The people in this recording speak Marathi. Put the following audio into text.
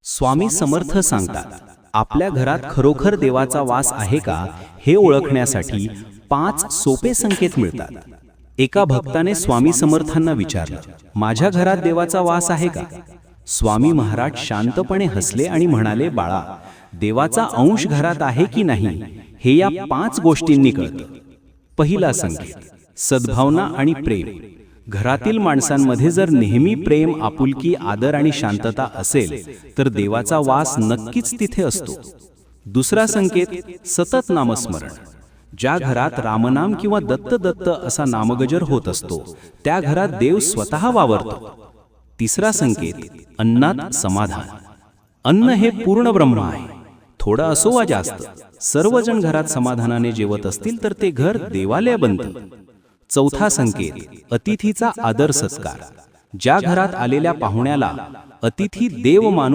स्वामी समर्थ सांगतात, आपल्या घरात खरोखर देवाचा वास आहे का हे ओळखण्यासाठी 5 सोपे संकेत मिळतात. एका भक्ताने स्वामी समर्थांना विचारलं, माझ्या घरात देवाचा वास आहे का? स्वामी महाराज शांतपणे हसले आणि म्हणाले, बाळा, देवाचा अंश घरात आहे की नाही हे या 5 गोष्टींनी कळतं. पहिला संकेत, सद्भावना आणि प्रेम. घरातील माणसांमध्ये जर नेहमी प्रेम, आपुलकी, आदर आणि शांतता असेल तर देवाचा वास नक्कीच तिथे असतो. दुसरा संकेत, सतत नामस्मरण. ज्या घरात रामनाम किंवा दत्त दत्त असा नामगजर होत असतो त्या घरात देव स्वतः वावरतो. तिसरा संकेत, अन्नात समाधान. अन्न हे पूर्ण ब्रह्म आहे. थोडं असो वा जास्त, सर्वजण घरात समाधानाने जेवत असतील तर ते घर देवालय बनतं. चौथा संकेत, अतिथीचा आदर सत्कार. ज्या घरात आलेल्या पाहुण्याला अतिथी देव मानून